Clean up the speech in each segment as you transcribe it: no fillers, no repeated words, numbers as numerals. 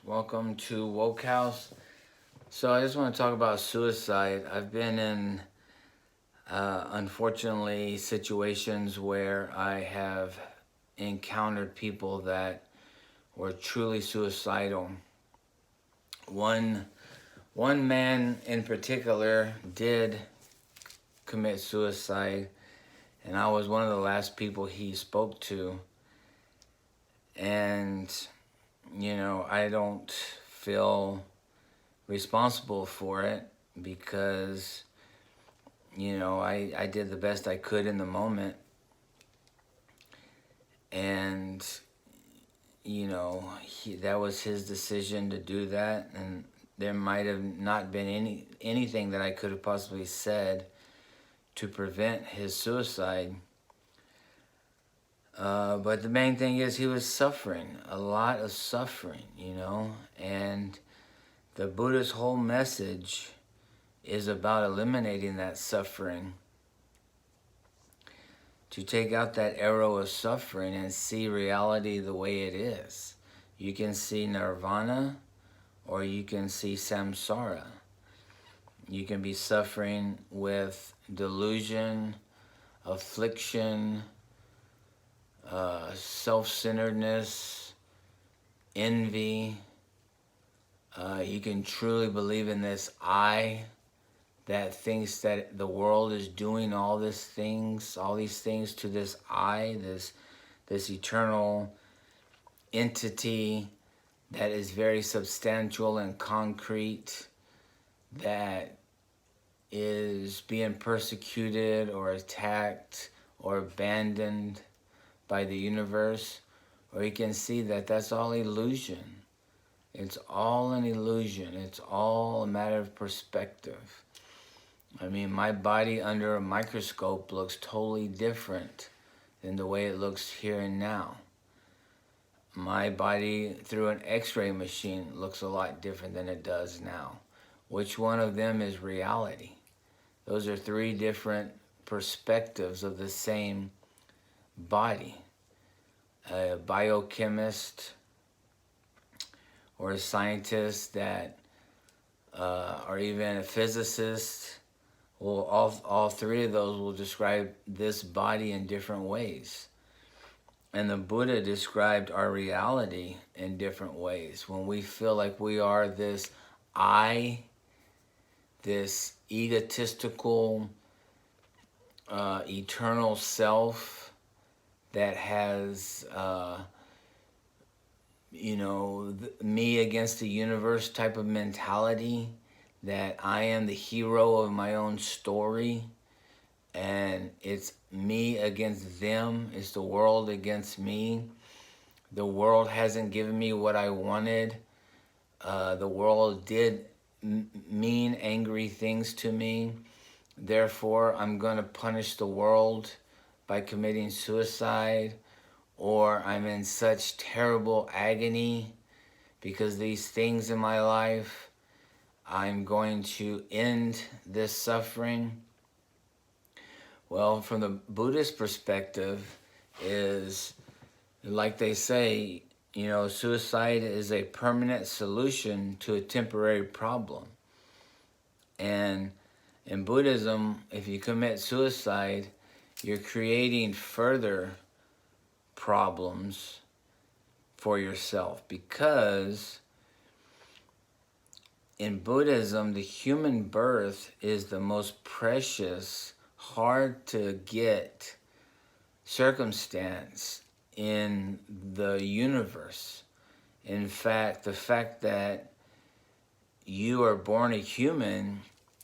Welcome to Woke House. So I just want to talk about suicide. I've been in, unfortunately, situations where I have encountered people that were truly suicidal. One one man in particular did commit suicide, and I was one of the last people he spoke to. And I don't feel responsible for it because I did the best I could in the moment. And that was his decision to do that, and there might have not been anything that I could have possibly said to prevent his suicide. But the main thing is he was suffering, a lot of suffering, and the Buddha's whole message is about eliminating that suffering, to take out that arrow of suffering and see reality the way it is. You can see nirvana or you can see samsara. You can be suffering with delusion, affliction, self-centeredness, envy. You can truly believe in this I that thinks that the world is doing all these things to this I, this eternal entity that is very substantial and concrete, that is being persecuted or attacked or abandoned by the universe. Or you can see that that's all illusion. It's all an illusion. It's all a matter of perspective. I mean, my body under a microscope looks totally different than the way it looks here and now. My body through an x-ray machine looks a lot different than it does now. Which one of them is reality? Those are three different perspectives of the same body. A biochemist or a scientist that, or even a physicist, well, all three of those will describe this body in different ways. And the Buddha described our reality in different ways. When we feel like we are this I, this egotistical, eternal self that has, me against the universe type of mentality, that I am the hero of my own story, and it's me against them, it's the world against me. The world hasn't given me what I wanted. The world did mean angry things to me. Therefore, I'm going to punish the world by committing suicide, or I'm in such terrible agony because these things in my life, I'm going to end this suffering. Well, from the Buddhist perspective, is like they say, suicide is a permanent solution to a temporary problem. And in Buddhism, if you commit suicide, you're creating further problems for yourself, because in Buddhism, the human birth is the most precious, hard to get circumstance in the universe. In fact, the fact that you are born a human,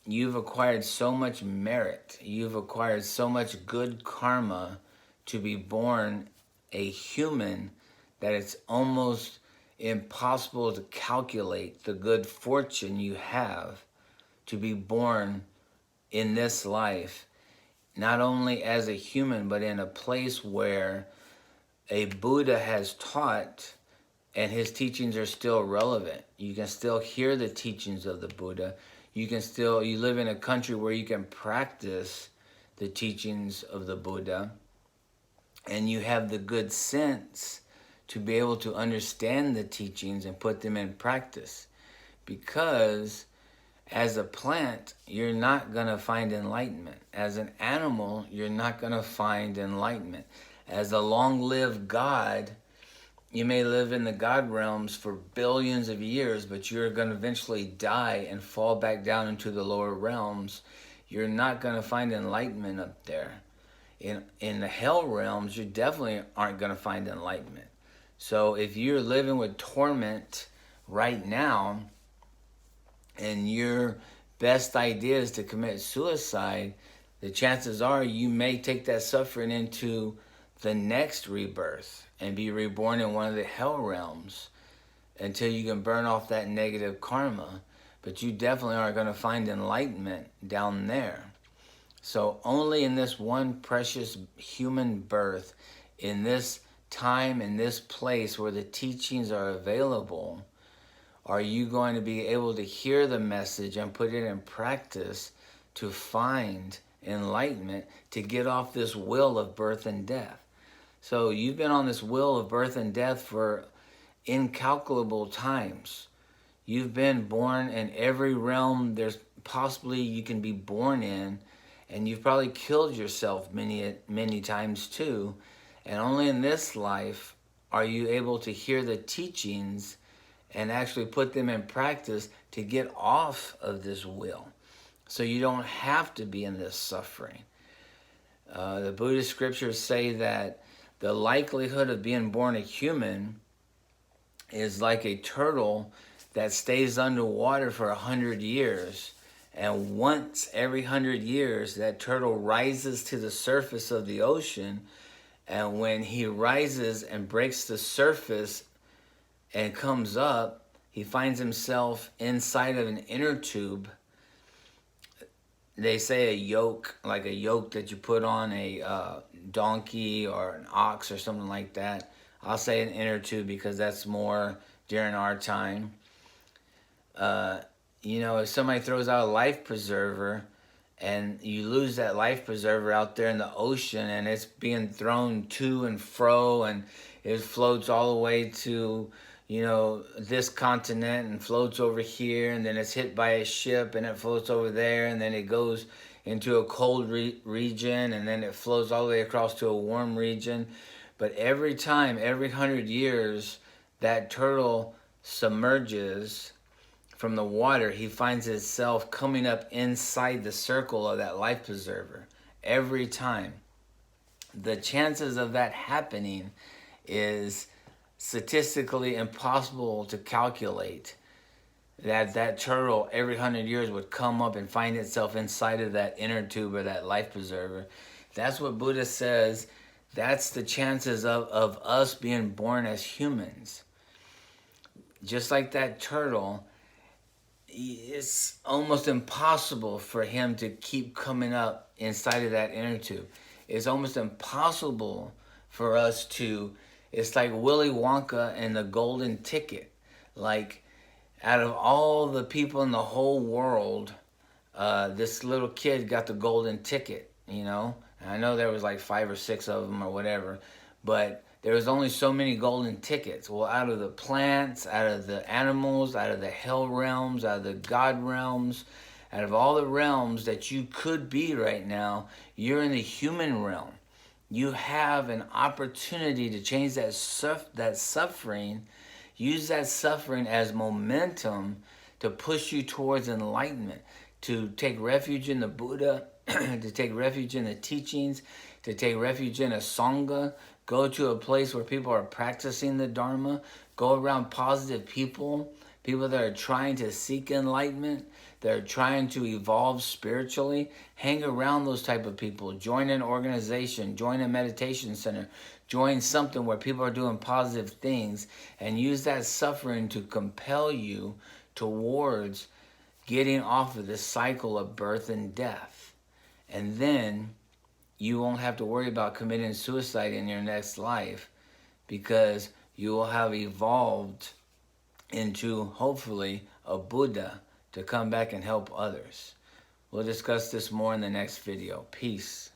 you've acquired so much merit, you've acquired so much good karma to be born a human, that it's almost impossible to calculate the good fortune you have to be born in this life, not only as a human, but in a place where a Buddha has taught and his teachings are still relevant. You can still hear the teachings of the Buddha. You live in a country where you can practice the teachings of the Buddha, and you have the good sense to be able to understand the teachings and put them in practice. Because as a plant, you're not going to find enlightenment. As an animal, you're not going to find enlightenment. As a long-lived God, you may live in the God realms for billions of years, but you're going to eventually die and fall back down into the lower realms. You're not going to find enlightenment up there. In the hell realms, you definitely aren't going to find enlightenment. So if you're living with torment right now, and your best idea is to commit suicide, the chances are you may take that suffering into the next rebirth and be reborn in one of the hell realms until you can burn off that negative karma. But you definitely aren't going to find enlightenment down there. So only in this one precious human birth, in this time, in this place where the teachings are available, are you going to be able to hear the message and put it in practice to find enlightenment, to get off this wheel of birth and death? So you've been on this wheel of birth and death for incalculable times. You've been born in every realm there's possibly you can be born in, and you've probably killed yourself many times too. And only in this life are you able to hear the teachings and actually put them in practice to get off of this wheel, so you don't have to be in this suffering. The Buddhist scriptures say that the likelihood of being born a human is like a turtle that stays underwater for 100 years. And once every 100 years, that turtle rises to the surface of the ocean. And when he rises and breaks the surface and comes up, he finds himself inside of an inner tube. They say a yoke, like a yoke that you put on a donkey or an ox or something like that. I'll say an inner tube because that's more during our time. If somebody throws out a life preserver and you lose that life preserver out there in the ocean, and it's being thrown to and fro, and it floats all the way to this continent and floats over here, and then it's hit by a ship and it floats over there, and then it goes into a cold region, and then it flows all the way across to a warm region. But every time, every 100 years, that turtle submerges from the water, he finds himself coming up inside the circle of that life preserver. Every time. The chances of that happening is statistically impossible to calculate, that turtle every 100 years would come up and find itself inside of that inner tube or that life preserver. That's what Buddha says. That's the chances of us being born as humans. Just like that turtle, it's almost impossible for him to keep coming up inside of that inner tube. It's almost impossible for us to. It's like Willy Wonka and the golden ticket. Like, out of all the people in the whole world, this little kid got the golden ticket, And I know there was like 5 or 6 of them or whatever, but there was only so many golden tickets. Well, out of the plants, out of the animals, out of the hell realms, out of the God realms, out of all the realms that you could be right now, you're in the human realm. You have an opportunity to change that suffering. Use that suffering as momentum to push you towards enlightenment, to take refuge in the Buddha, to take refuge in the teachings, to take refuge in a Sangha. Go to a place where people are practicing the Dharma. Go around positive people that are trying to seek enlightenment, that are trying to evolve spiritually. Hang around those type of people. Join an organization. Join a meditation center. Join something where people are doing positive things, and use that suffering to compel you towards getting off of this cycle of birth and death. And then you won't have to worry about committing suicide in your next life, because you will have evolved into, hopefully, a Buddha to come back and help others. We'll discuss this more in the next video. Peace.